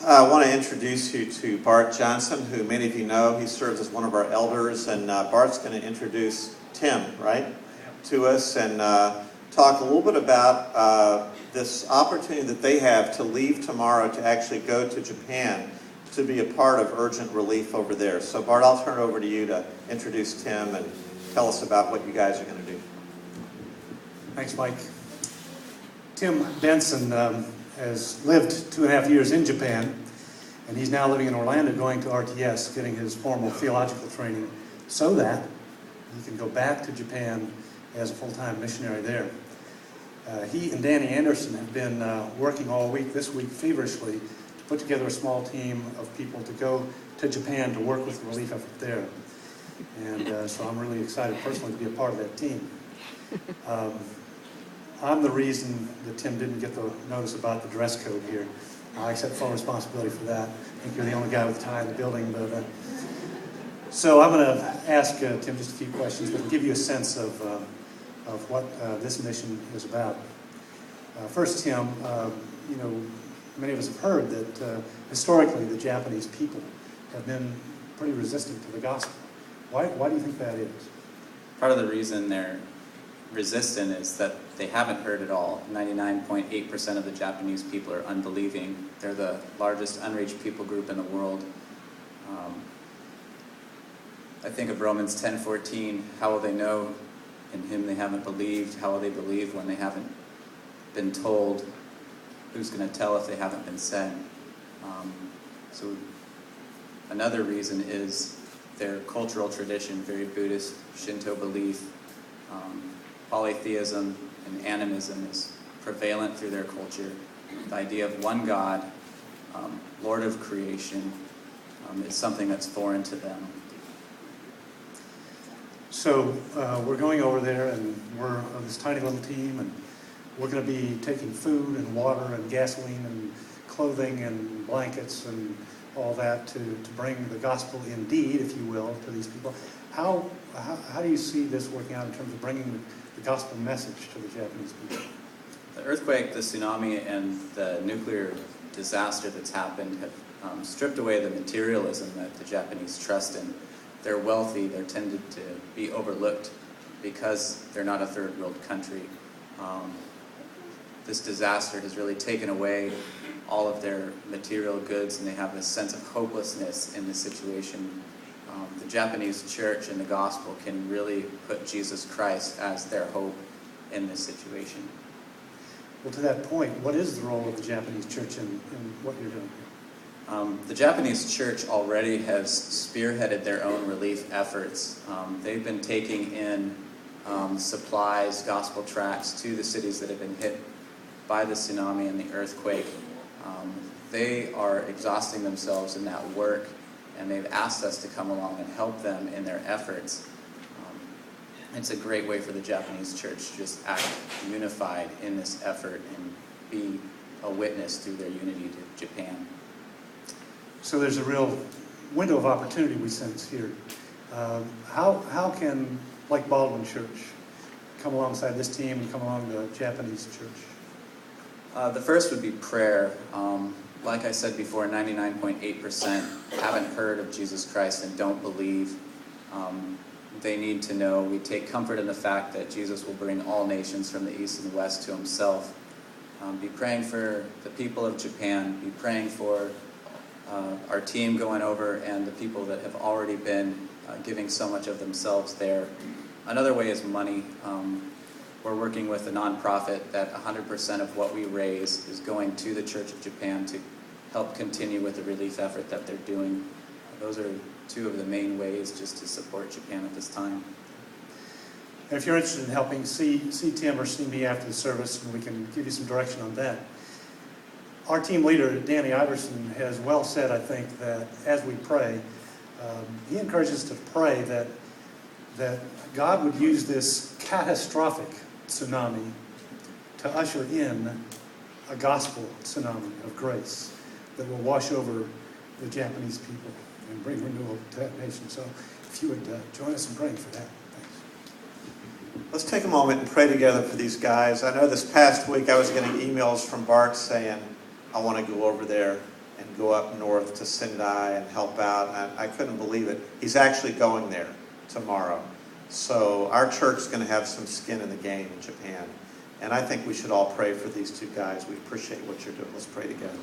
I want to introduce you to Bart Johnson, who many of you know. He serves as one of our elders, and Bart's going to introduce Tim, right, to us and talk a little bit about this opportunity that they have to leave tomorrow to actually go to Japan to be a part of urgent relief over there. So Bart, I'll turn it over to you to introduce Tim and tell us about what you guys are going to do. Thanks, Mike. Tim Benson has lived 2.5 years in Japan, and he's now living in Orlando going to RTS, getting his formal theological training so that he can go back to Japan as a full-time missionary there. He and Danny Anderson have been working all week, this week feverishly, to put together a small team of people to go to Japan to work with the relief effort there. And so I'm really excited personally to be a part of that team. I'm the reason that Tim didn't get the notice about the dress code here. I accept full responsibility for that. I think you're the only guy with a tie in the building. But so I'm going to ask Tim just a few questions, but give you a sense of what this mission is about. First, Tim, many of us have heard that historically the Japanese people have been pretty resistant to the gospel. Why do you think that is? Part of the reason they're resistant is that they haven't heard it all. 99.8% of the Japanese people are unbelieving. They're the largest unreached people group in the world. I think of Romans 10:14, how will they know in him they haven't believed? How will they believe when they haven't been told? Who's going to tell if they haven't been sent? So another reason is their cultural tradition, very Buddhist, Shinto belief. Polytheism and animism is prevalent through their culture. The idea of one God, Lord of creation, is something that's foreign to them. So we're going over there, and we're on this tiny little team, and we're going to be taking food and water and gasoline and clothing and blankets and all that to bring the gospel indeed, if you will, to these people. How do you see this working out in terms of bringing the gospel message to the Japanese people? The earthquake, the tsunami, and the nuclear disaster that's happened have stripped away the materialism that the Japanese trust in. They're wealthy, they're tended to be overlooked because they're not a third world country. This disaster has really taken away all of their material goods, and they have this sense of hopelessness in this situation. The Japanese church and the gospel can really put Jesus Christ as their hope in this situation. Well, to that point, what is the role of the Japanese church in what you're doing here? The Japanese church already has spearheaded their own relief efforts. They've been taking in supplies, gospel tracts to the cities that have been hit by the tsunami and the earthquake. They are exhausting themselves in that work, and they've asked us to come along and help them in their efforts. It's a great way for the Japanese church to just act unified in this effort and be a witness through their unity to Japan. So there's a real window of opportunity we sense here. How can Lake Baldwin Church come alongside this team and come along the Japanese church? The first would be prayer. Like I said before, 99.8% haven't heard of Jesus Christ and don't believe. They need to know. We take comfort in the fact that Jesus will bring all nations from the east and the west to himself. Be praying for the people of Japan. Be praying for our team going over and the people that have already been giving so much of themselves there. Another way is money. We're working with a nonprofit that 100% of what we raise is going to the Church of Japan to help continue with the relief effort that they're doing. Those are two of the main ways just to support Japan at this time. And if you're interested in helping, see Tim or see me after the service, and we can give you some direction on that. Our team leader, Danny Iverson, has well said, I think, that as we pray, he encourages us to pray that God would use this catastrophic tsunami to usher in a gospel tsunami of grace that will wash over the Japanese people and bring renewal to that nation. So if you would join us in praying for that. Thanks. Let's take a moment and pray together for these guys. I know this past week I was getting emails from Bart saying, I want to go over there and go up north to Sendai and help out. I couldn't believe it. He's actually going there tomorrow. So our church is going to have some skin in the game in Japan. And I think we should all pray for these two guys. We appreciate what you're doing. Let's pray together.